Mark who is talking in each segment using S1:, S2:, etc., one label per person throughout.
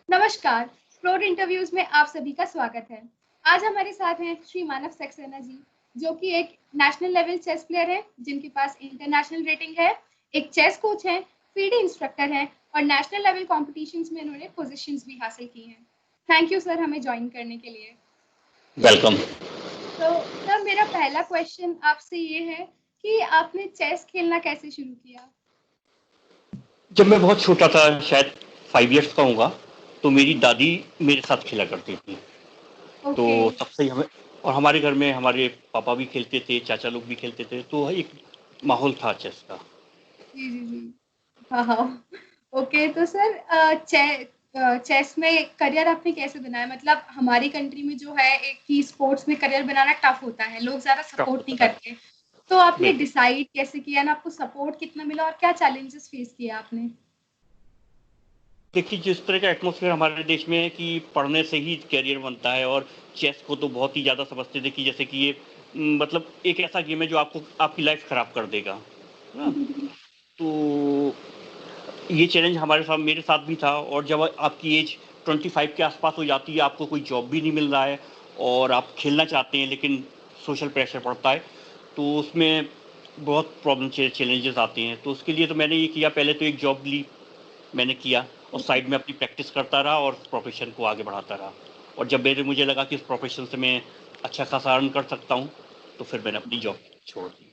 S1: नमस्कार, प्रोड इंटरव्यूज में आप सभी का स्वागत है। आज हमारे साथ हैं श्री मानव सक्सेना जी, जो कि एक नेशनल लेवल चेस प्लेयर है, जिनके पास इंटरनेशनल रेटिंग है, एक चेस कोच हैं, फीडे इंस्ट्रक्टर हैं और नेशनल लेवल कॉम्पिटिशन्स में इन्होंने पोजीशंस भी हासिल की हैं। थैंक यू सर हमें ज्वाइन करने के लिए।
S2: वेलकम।
S1: तो सर मेरा पहला क्वेश्चन आपसे ये है कि आपने चेस खेलना कैसे शुरू किया?
S2: जब मैं बहुत छोटा था, शायद 5 इयर्स का होऊंगा, तो मेरी दादी मेरे साथ खेला करती थी। तो
S1: ओके।
S2: तब से ही हमें, और हमारे घर में हमारे पापा भी खेलते थे, चाचा लोग भी खेलते थे, तो एक माहौल था चेस का।
S1: जी जी जी। हाँ हाँ। ओके तो सर चेस में करियर आपने कैसे बनाया? मतलब हमारी कंट्री में जो है एक ही स्पोर्ट्स में करियर बनाना टफ होता है, लोग ज्यादा
S2: टफ
S1: सपोर्ट नहीं
S2: होता है,
S1: करते। तो आपने
S2: बिल्कुल।
S1: डिसाइड कैसे किया ना, आपको सपोर्ट कितना मिला और क्या चैलेंजेस फेस किया आपने?
S2: देखिए, जिस तरह का एटमोसफेयर हमारे देश में है कि पढ़ने से ही कैरियर बनता है, और चेस को तो बहुत ही ज़्यादा समझते थे कि जैसे कि ये मतलब एक ऐसा गेम है जो आपको आपकी लाइफ खराब कर देगा, है ना? तो ये चैलेंज हमारे साथ, मेरे साथ भी था। और जब आपकी एज 25 के आसपास हो जाती है, आपको कोई जॉब भी नहीं मिल रहा है और आप खेलना चाहते हैं, लेकिन सोशल प्रेशर पड़ता है, तो उसमें बहुत प्रॉब्लम चैलेंजेस आते हैं। तो उसके लिए तो मैंने ये किया, पहले तो एक जॉब ली, मैंने किया, और साइड में अपनी प्रैक्टिस करता रहा और प्रोफेशन को आगे बढ़ाता रहा। और जब मुझे लगा कि इस प्रोफेशन से मैं अच्छा खासा अर्न कर सकता हूँ, तो फिर मैंने अपनी जॉब छोड़ दी।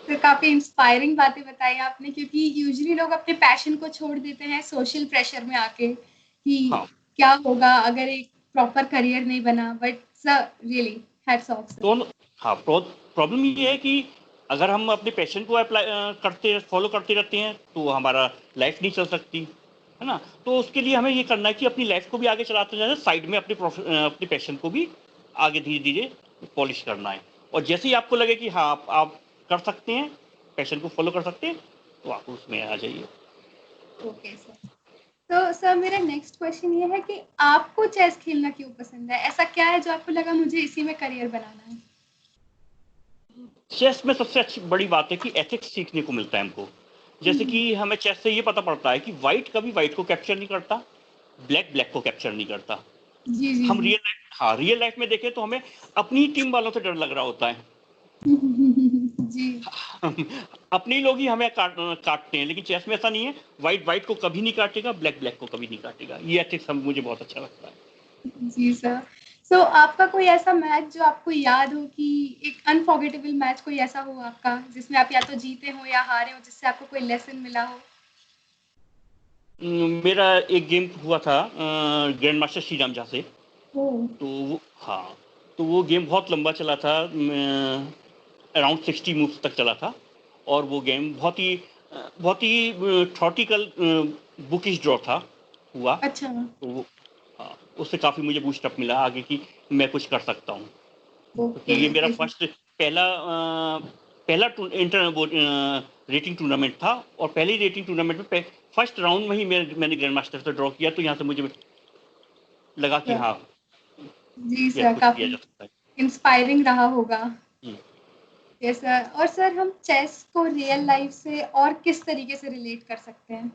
S1: तो काफी इंस्पायरिंग बातें बताई आपने, क्योंकि यूजुअली लोग अपने पैशन को छोड़ देते हैं सोशल प्रेशर में आके कि
S2: हाँ,
S1: क्या होगा अगर एक प्रॉपर करियर नहीं बना। But sir really hats off sir.
S2: तो हाँ, प्रॉब्लम ये है कि अगर हम अपने पैशन को अप्लाई करते फॉलो करते रहते हैं, तो हमारा लाइफ नहीं चल सकती, है ना? तो उसके लिए हमें ये करना है कि अपनी लाइफ को भी आगे चलाते जाना, साइड में अपने पैशन को भी आगे धीरे धीरे पॉलिश करना है। और जैसे ही आपको लगे कि हाँ, आप कर सकते हैं, पैशन को फॉलो कर सकते हैं, तो आप उसमें आ जाइए।
S1: Okay sir. तो सर मेरा नेक्स्ट क्वेश्चन ये है कि आपको चेस खेलना क्यों पसंद है? ऐसा क्या है जो आपको लगा मुझे इसी में करियर बनाना है?
S2: चेस में सबसे अच्छी बड़ी बात है कि एथिक्स सीखने को मिलता है हमको। जैसे कि हमें चेस से ये पता पड़ता है कि वाइट कभी वाइट को कैप्चर नहीं करता, ब्लैक ब्लैक को कैप्चर नहीं करता।
S1: जी जी
S2: हम
S1: जी।
S2: रियल लाइफ में देखें तो हमें अपनी टीम वालों से डर लग रहा होता है।
S1: जी।
S2: अपने लोग ही हमें काटते हैं, लेकिन चेस में ऐसा नहीं है। वाइट वाइट को कभी नहीं काटेगा, ब्लैक ब्लैक को कभी नहीं काटेगा। ये एथिक्स मुझे बहुत अच्छा लगता है।
S1: जी सर। सो आपका कोई ऐसा मैच जो आपको याद हो कि एक अनफॉरगेटेबल मैच कोई ऐसा हो आपका जिसमें आप या तो जीते हो या हारे हो, जिससे आपको कोई लेसन मिला हो?
S2: मेरा एक गेम हुआ था ग्रैंड मास्टर श्री राम झा से।
S1: ओह!
S2: हाँ, तो वो गेम बहुत लंबा चला था, अराउंड 60 मूव्स तक चला था। और वो गेम बहुत ही थॉटिकल बुकिश ड्रॉ था, हुआ।
S1: अच्छा।
S2: तो हाँ, उससे काफ़ी मुझे बूस्ट अप मिला आगे कि मैं कुछ कर सकता हूँ, क्योंकि
S1: ओके,
S2: ये मेरा
S1: ओके सर।
S2: पहला पहला इंटर रेटिंग टूर्नामेंट था। और पहली रेटिंग टूर्नामेंट में फर्स्ट राउंड में ही मैंने ग्रैंड मास्टर से ड्रॉ किया, तो यहाँ से मुझे लगा कि हाँ,
S1: जी
S2: यस,
S1: सर,
S2: कुछ किया
S1: काफ़ी
S2: जा सकता है।
S1: इंस्पायरिंग रहा होगा।
S2: हम्म।
S1: Yes sir. और सर हम चेस को रियल लाइफ से और किस तरीके से रिलेट कर सकते हैं?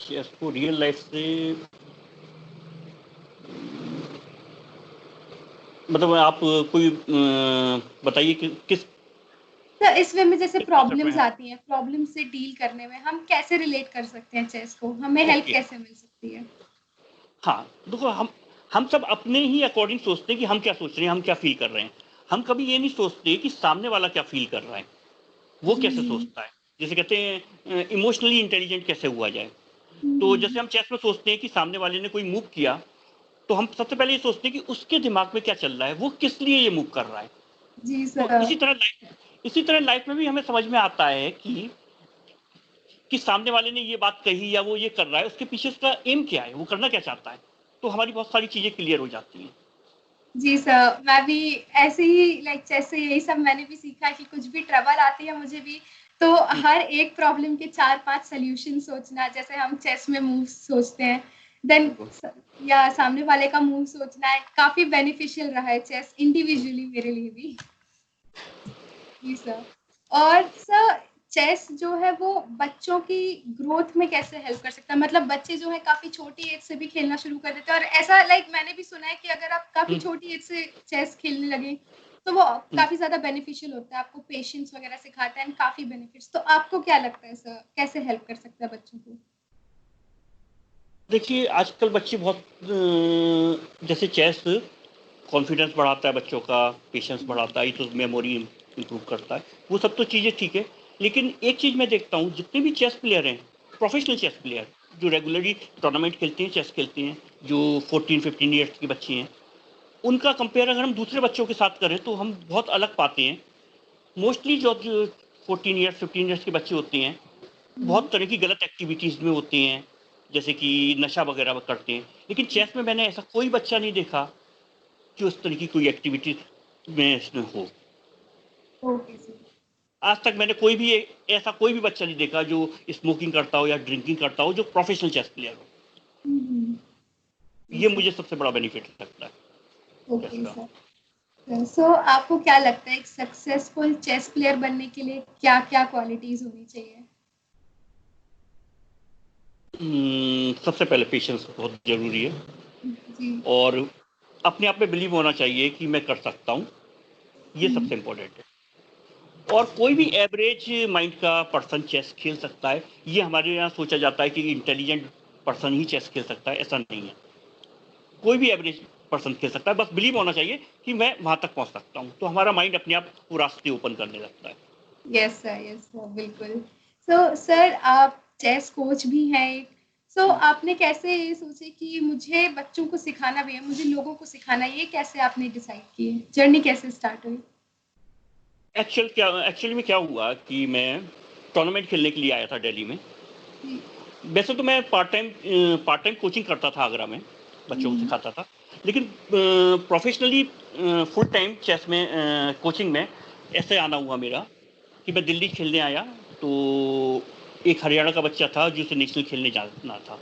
S2: चेस को रियल लाइफ से मतलब आप कोई बताइए कि किस
S1: सर इस वे में जैसे
S2: किस कॉन्सेप्ट में
S1: प्रॉब्लम्स
S2: है।
S1: आती हैं, प्रॉब्लम से डील करने में हम कैसे रिलेट कर सकते हैं चेस को? हमें हेल्प
S2: ओके,
S1: कैसे मिल सकती है?
S2: हाँ, देखो, हम सब अपने ही अकॉर्डिंग सोचते हैं कि हम क्या सोच रहे हैं, हम क्या फील कर रहे हैं। हम कभी ये नहीं सोचते कि सामने वाला क्या फील कर रहा है, वो
S1: जी,
S2: कैसे
S1: जी।
S2: सोचता है। जैसे कहते हैं इमोशनली इंटेलिजेंट कैसे हुआ जाए। तो
S1: हुँ।
S2: जैसे हम चेस में सोचते हैं कि सामने वाले ने कोई मूव किया, तो हम सबसे पहले ये सोचते हैं कि उसके दिमाग में क्या चल रहा है, वो किस लिए ये मूव कर रहा है।
S1: जी
S2: तो
S1: सर।
S2: इसी तरह लाइफ में भी हमें समझ में आता है कि सामने वाले ने ये बात कही या वो ये कर रहा है, उसके पीछे उसका एम क्या है, वो करना क्या चाहता है। तो हमारी बहुत सारी चीजें क्लियर हो जाती हैं।
S1: जी सर, मैं भी ऐसे ही लाइक चेस से यही सब मैंने भी सीखा कि कुछ भी ट्रबल आती है मुझे भी, तो हर एक प्रॉब्लम के 4-5 सॉल्यूशन सोचना, जैसे हम चेस में मूव्स सोचते हैं, देन
S2: बिल्कुल।
S1: या सामने वाले का मूव सोचना है, काफ़ी बेनिफिशियल रहा है चेस इंडिविजुअली मेरे लिए भी। जी सर। और सर चेस जो है वो बच्चों की ग्रोथ में कैसे हेल्प कर सकता है? मतलब बच्चे जो है काफी छोटी एज से भी खेलना शुरू कर देते हैं, और ऐसा मैंने भी सुना है कि अगर आप काफी
S2: हम्म,
S1: छोटी एज से चेस खेलने लगे तो वो
S2: हम्म।
S1: काफी ज्यादा बेनिफिशियल होता है, आपको पेशेंस वगैरह सिखाता है, काफी बेनिफिट्स। तो आपको क्या लगता है ऐसा कैसे हेल्प कर सकता है बच्चों को?
S2: देखिए आजकल बच्चे बहुत जैसे चेस कॉन्फिडेंस बढ़ाता है बच्चों का, पेशेंस बढ़ाता है, तो मेमोरी इंप्रूव करता है, वो सब तो चीज़ें ठीक है। लेकिन एक चीज़ मैं देखता हूँ, जितने भी चेस प्लेयर हैं, प्रोफेशनल चेस प्लेयर जो रेगुलरली टूर्नामेंट खेलते हैं, चेस खेलते हैं, जो 14-15 ईयर्स की बच्ची हैं, उनका कंपेयर अगर हम दूसरे बच्चों के साथ करें तो हम बहुत अलग पाते हैं। मोस्टली जो 14 ईयर्स 15 ईयर्स के बच्चे होते हैं,
S1: हम्म।
S2: बहुत तरह की गलत एक्टिविटीज़ में होते हैं, जैसे कि नशा वगैरह करते हैं। लेकिन चेस में मैंने ऐसा कोई बच्चा नहीं देखा कि उस तरह की कोई एक्टिविटी में इसमें हो।
S1: Okay sir.
S2: आज तक मैंने ऐसा कोई भी बच्चा नहीं देखा जो स्मोकिंग करता हो या ड्रिंकिंग करता हो, जो प्रोफेशनल चेस प्लेयर हो।
S1: जी
S2: ये
S1: सर।
S2: मुझे सबसे बड़ा बेनिफिट लगता है चेस
S1: ओके
S2: का।
S1: सर। सो आपको क्या लगता है एक सक्सेसफुल चेस प्लेयर बनने के लिए क्या क्या क्वालिटीज होनी चाहिए?
S2: सबसे पहले पेशेंस बहुत ज़रूरी है,
S1: जी।
S2: और अपने आप में बिलीव होना चाहिए कि मैं कर सकता हूँ, ये
S1: हम्म।
S2: सबसे इम्पोर्टेंट है। और कोई भी एवरेज माइंड का पर्सन चेस खेल सकता है, ये हमारे यहाँ सोचा जाता है कि इंटेलिजेंट पर्सन ही चेस खेल सकता है, ऐसा नहीं है। कोई भी एवरेज पर्सन खेल सकता है, बस बिलीव होना चाहिए कि मैं वहां तक पहुंच सकता हूं, तो हमारा माइंड अपने आप वो रास्ते ओपन करने लगता है।
S1: यस सर, बिल्कुल। सो सर आप चेस कोच भी हैं एक। सो आपने कैसे ये सोचे कि मुझे बच्चों को सिखाना भी है, मुझे लोगों को सिखाना है, ये कैसे आपने डिसाइड किए? जर्नी कैसे स्टार्ट हुई?
S2: एक्चुअली में क्या हुआ कि मैं टूर्नामेंट खेलने के लिए आया था दिल्ली में।
S1: जी।
S2: वैसे तो मैं पार्ट टाइम कोचिंग करता था आगरा में, बच्चों को
S1: हम्म।
S2: सिखाता था। लेकिन प्रोफेशनली फुल टाइम चेस में कोचिंग में ऐसे आना हुआ मेरा कि मैं दिल्ली खेलने आया, तो एक हरियाणा का बच्चा था जिसे नेशनल खेलने जाना था,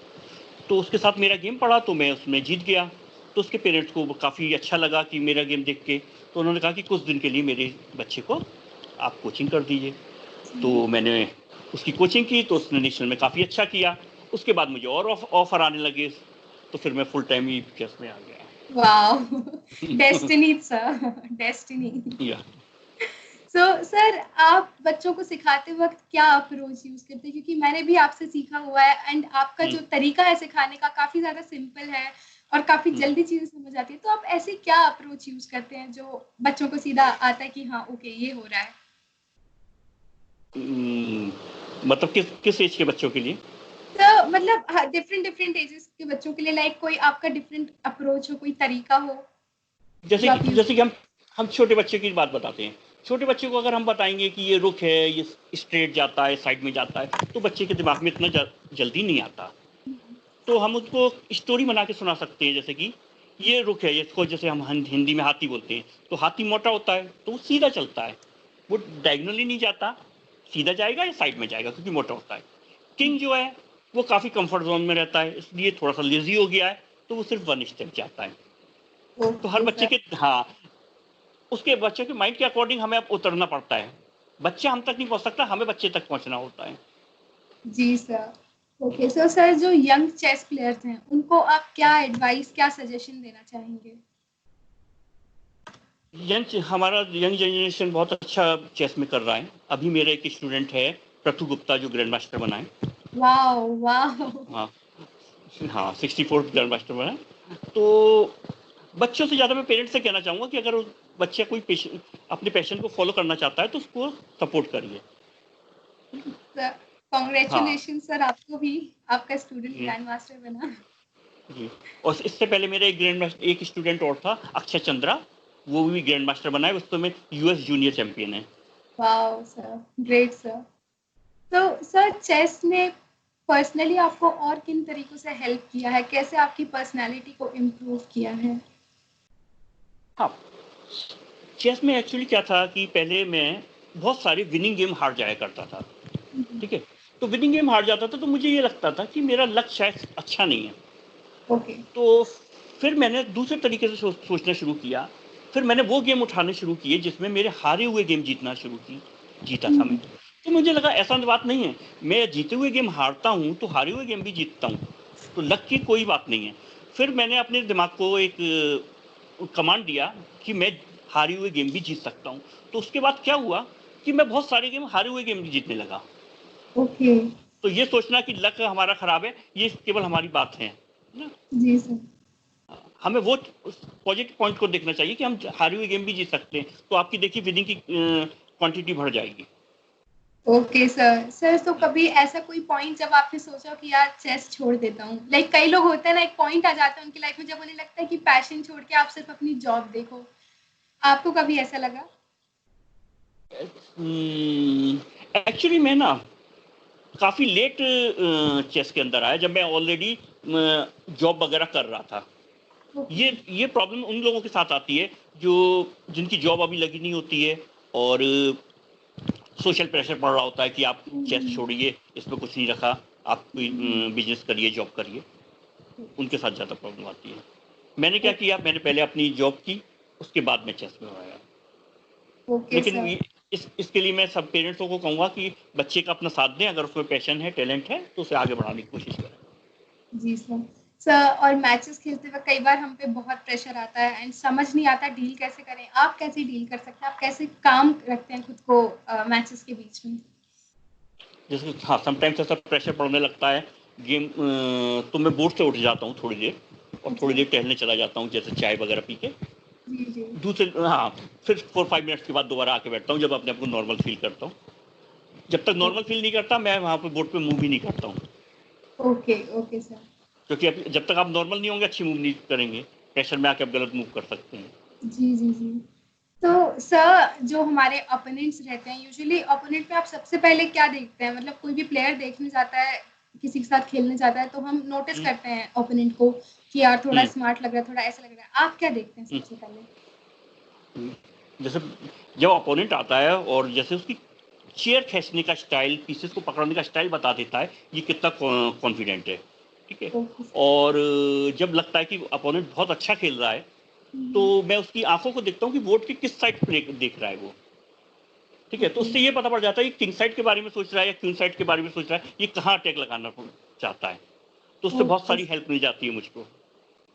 S2: तो उसके साथ मेरा गेम पड़ा, तो मैं उसमें जीत गया। तो उसके पेरेंट्स को काफ़ी अच्छा लगा कि मेरा गेम देख के, तो उन्होंने कहा कि कुछ दिन के लिए मेरे बच्चे को आप कोचिंग कर दीजिए।
S1: जी।
S2: तो मैंने उसकी कोचिंग की, तो उसने नेशनल में काफ़ी अच्छा किया। उसके बाद मुझे और ऑफर आने लगे, तो फिर मैं फुल टाइम ही चेस में आ गया।
S1: वाओ! Destiny sir, destiny.
S2: या
S1: सो सर आप बच्चों को सिखाते वक्त क्या अप्रोच यूज करते हैं? क्योंकि मैंने भी आपसे सीखा हुआ है एंड आपका
S2: हम्म,
S1: जो तरीका है सिखाने का काफी ज्यादा सिंपल है और काफी
S2: हम्म,
S1: जल्दी चीजें समझ आती है। तो आप ऐसे क्या अप्रोच यूज करते हैं जो बच्चों को सीधा आता है कि हाँ ओके ये हो रहा है?
S2: हम्म, मतलब किस किस एज के बच्चों के लिए?
S1: तो मतलब हाँ, डिफरेंट डिफरेंट एजेस के बच्चों के लिए लाइक कोई आपका डिफरेंट अप्रोच हो, कोई तरीका हो
S2: जैसे
S1: जो
S2: कि
S1: आप यूज
S2: जैसे कि
S1: करते
S2: हम छोटे बच्चे की बात बताते हैं। छोटे बच्चे को अगर हम बताएंगे कि ये रुख है, ये स्ट्रेट जाता है, साइड में जाता है, तो बच्चे के दिमाग में इतना जल्दी नहीं आता।
S1: हैं?
S2: तो हम उसको स्टोरी बना के सुना सकते हैं, जैसे कि ये रुख है, इसको जैसे हम हिंदी में हाथी बोलते हैं, तो हाथी मोटा होता है तो वो सीधा चलता है, वो डायगनली नहीं जाता, सीधा जाएगा या साइड में जाएगा क्योंकि मोटा होता है। किंग जो है वो काफ़ी कंफर्ट जोन में रहता है, इसलिए थोड़ा सा लेजी हो गया है, तो वो सिर्फ वन स्टेप जाता है। तो हर
S1: ओके
S2: बच्चे
S1: सर।
S2: के, हाँ, उसके बच्चे के माइंड के अकॉर्डिंग हमें अब उतरना पड़ता है। बच्चा हम तक नहीं पहुंच सकता, हमें बच्चे तक पहुंचना होता है।
S1: जी सर। ओके सो सर जो यंग चेस प्लेयर्स हैं उनको आप क्या एडवाइस क्या सजेशन देना चाहेंगे?
S2: हमारा यंग जनरेशन बहुत अच्छा चेस में कर रहा है। अभी मेरा एक स्टूडेंट है, प्रथु गुप्ता, जो ग्रैंड मास्टर बना है।
S1: Wow wow.
S2: हाँ, हाँ, 64th ग्रैंड मास्टर बना है। तो बच्चों से ज़्यादा मैं पेरेंट्स से कहना चाहूँगा कि अगर बच्चा कोई अपने पैशन को फॉलो करना चाहता है तो उसको सपोर्ट करिए।
S1: सर
S2: हाँ
S1: कॉन्ग्रेचुलेशन सर, आपको भी आपका स्टूडेंट
S2: जी,
S1: ग्रैंड मास्टर बना।
S2: जी। और इससे पहले मेरा एक स्टूडेंट और था, अक्षय चंद्रा, वो भी ग्रैंड मास्टर बना है, उसमें यूएस जूनियर चैंपियन है।
S1: Wow sir, great sir. तो सर चेस ने पर्सनली आपको और किन तरीकों से हेल्प किया है? कैसे आपकी पर्सनालिटी को इम्प्रूव किया है?
S2: हाँ, चेस में एक्चुअली क्या था कि पहले मैं बहुत सारे विनिंग गेम हार जाया करता था। ठीक है, तो विनिंग गेम हार जाता था तो मुझे ये लगता था कि मेरा लक्ष्य शायद अच्छा नहीं है।
S1: ओके।
S2: तो फिर मैंने दूसरे तरीके से सोचना शुरू किया। फिर मैंने वो गेम उठाने शुरू किए जिसमें मेरे हारे हुए गेम जीतना शुरू की जीता था मैं। तो मुझे लगा ऐसा बात नहीं है, मैं जीते हुए गेम हारता हूँ तो हारे हुए गेम भी जीतता हूँ, तो लक की कोई बात नहीं है। फिर मैंने अपने दिमाग को एक कमांड दिया कि मैं हारे हुए गेम भी जीत सकता हूँ। तो उसके बाद क्या हुआ कि मैं बहुत सारे गेम हारे हुए गेम भी जीतने लगा।
S1: ओके।
S2: तो ये सोचना कि लक हमारा खराब है, ये केवल हमारी बात है ना।
S1: जी सर।
S2: हमें वो पॉजिटिव पॉइंट को देखना चाहिए कि हम हारे हुए गेम भी जीत सकते हैं, तो आपकी देखिए विनिंग की क्वांटिटी बढ़ जाएगी।
S1: Okay sir. सर तो कभी ऐसा कोई पॉइंट जब आपने सोचा कि यार चेस छोड़ देता हूँ, लाइक कई लोग होते हैं ना, एक पॉइंट आ जाता है उनकी लाइफ में जब उन्हें लगता है कि पैशन छोड़ के आप सिर्फ अपनी जॉब देखो, आपको कभी ऐसा लगा?
S2: एक्चुअली मैं ना काफ़ी लेट चेस के अंदर आया, जब मैं ऑलरेडी जॉब वगैरह कर रहा था।
S1: ओके।
S2: ये प्रॉब्लम उन लोगों के साथ आती है जो जिनकी जॉब अभी लगी नहीं होती है और सोशल प्रेशर पड़ रहा होता है कि आप चेस छोड़िए, इसमें कुछ नहीं रखा, आप कोई बिजनेस करिए, जॉब करिए। उनके साथ ज़्यादा प्रॉब्लम आती है। मैंने क्या किया, मैंने पहले अपनी जॉब की, उसके बाद मैं चेस में आया।
S1: ओके
S2: लेकिन
S1: सर।
S2: इसके लिए मैं सब पेरेंट्सों को कहूँगा कि बच्चे का अपना साथ दें, अगर उसमें पैशन है, टैलेंट है, तो उसे आगे बढ़ाने की कोशिश करें।
S1: जी सर। सर और मैचेस खेलते वक्त कई बार हम पे बहुत प्रेशर आता है एंड समझ नहीं आता डील कैसे करें, आप कैसे डील कर सकते हैं, आप कैसे काम रखते हैं खुद को मैचेस के बीच में?
S2: जैसे हाँ, समटाइम्स ऐसा प्रेशर पड़ने लगता है गेम, तो मैं बोर्ड से उठ जाता हूँ थोड़ी देर और थोड़ी
S1: अच्छा।
S2: देर टहलने चला जाता हूँ, जैसे चाय वगैरह पी के।
S1: जी जी।
S2: दूसरे हाँ, फिर 4-5 मिनट्स के बाद दोबारा आके बैठता हूँ, जब अपने आप को नॉर्मल फील करता हूँ। जब तक नॉर्मल फील नहीं करता, मैं वहाँ पे बोर्ड पे मूव भी नहीं करता हूँ,
S1: ओके ओके सर।
S2: क्योंकि जब तक आप नॉर्मल नहीं होंगे, अच्छी मूव नहीं करेंगे। प्रेशर में आके आप गलत मूव कर सकते हैं।
S1: जी जी जी। तो सर जो हमारे ओपोनेंट्स रहते हैं, यूजुअली ओपोनेंट में आप सबसे पहले क्या देखते हैं? मतलब कोई भी प्लेयर देखने जाता है, किसी के साथ खेलने जाता है, तो हम नोटिस
S2: हम्म,
S1: करते हैं ओपोनेंट को कि यार थोड़ा
S2: हम्म,
S1: स्मार्ट लग रहा है, थोड़ा ऐसा लग रहा है। आप क्या देखते हैं
S2: हम्म,
S1: सबसे पहले?
S2: जैसे जब अपोनेंट आता है और जैसे उसकी चेयर खींचने का स्टाइल, पीसेस को पकड़ने का स्टाइल बता देता है ये कितना कॉन्फिडेंट है। ठीक है।
S1: Okay sir.
S2: और जब लगता है कि अपोनेंट बहुत अच्छा खेल रहा है, तो मैं उसकी आंखों को देखता हूँ कि बोर्ड के किस साइड पे देख रहा है वो। ठीक है, तो
S1: ओके।
S2: उससे ये पता पड़ जाता है कि किंग साइड के बारे में सोच रहा है या क्वीन साइड के बारे में सोच रहा है, ये कहाँ अटैक लगाना चाहता है। तो उससे बहुत
S1: ओके
S2: सारी हेल्प मिल जाती है मुझको।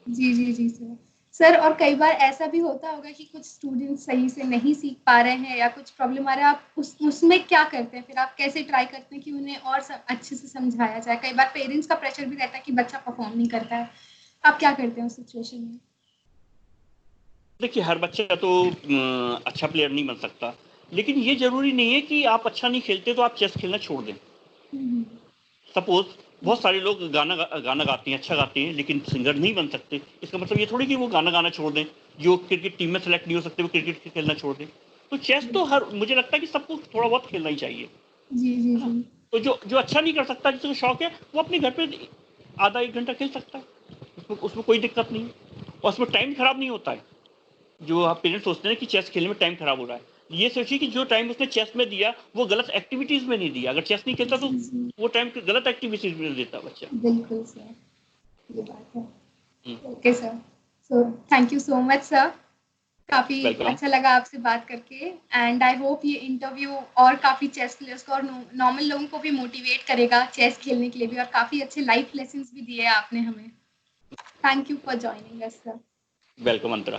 S1: जी जी जी सर। सर और कई बार ऐसा भी होता होगा कि कुछ स्टूडेंट सही से नहीं सीख पा रहे हैं या कुछ प्रॉब्लम आ रहा है, आप उसमें क्या करते हैं? फिर आप कैसे ट्राई करते हैं कि उन्हें और अच्छे से समझाया जाए? कई बार पेरेंट्स का प्रेशर भी रहता है कि बच्चा परफॉर्म नहीं करता है, आप क्या करते हैं उस सिचुएशन में?
S2: देखिए, हर बच्चा तो अच्छा प्लेयर नहीं बन सकता, लेकिन ये जरूरी नहीं है कि आप अच्छा नहीं खेलते तो आप चेस खेलना छोड़ दें।
S1: हम्म,
S2: सपोज बहुत सारे लोग गाना गाते हैं, अच्छा गाते हैं, लेकिन सिंगर नहीं बन सकते। इसका मतलब ये थोड़ी कि वो गाना गाना छोड़ दें। जो क्रिकेट टीम में सेलेक्ट नहीं हो सकते वो क्रिकेट खेलना छोड़ दें। तो चेस तो हर मुझे लगता है कि सबको थोड़ा बहुत खेलना ही चाहिए,
S1: जी जी
S2: है ना।
S1: जी।
S2: तो जो जो अच्छा नहीं कर सकता, जिसको शौक है, वो अपने घर पे आधा एक घंटा खेल सकता है, उसमें कोई दिक्कत नहीं है और उसमें टाइम खराब नहीं होता है। जो आप पेरेंट्स सोचते हैं कि चेस खेलने में टाइम खराब हो रहा है, ये सोचिए कि जो टाइम उसने चेस में दिया वो गलत एक्टिविटीज में नहीं दिया। अगर चेस नहीं खेलता तो
S1: जी जी।
S2: वो टाइम गलत एक्टिविटीज में देता बच्चा।
S1: बिल्कुल सर, ये बात है।
S2: Hmm,
S1: okay sir. So thank you so much sir, काफी
S2: वेलकम।
S1: अच्छा लगा आपसे बात करके एंड आई होप ये इंटरव्यू और काफी चेस प्लेयर्स को और नॉर्मल लोगों को भी मोटिवेट करेगा चेस खेलने के लिए भी, और काफी अच्छे लाइफ लेसन्स भी दिए आपने हमें। Thank you for joining us sir.
S2: Welcome Antara.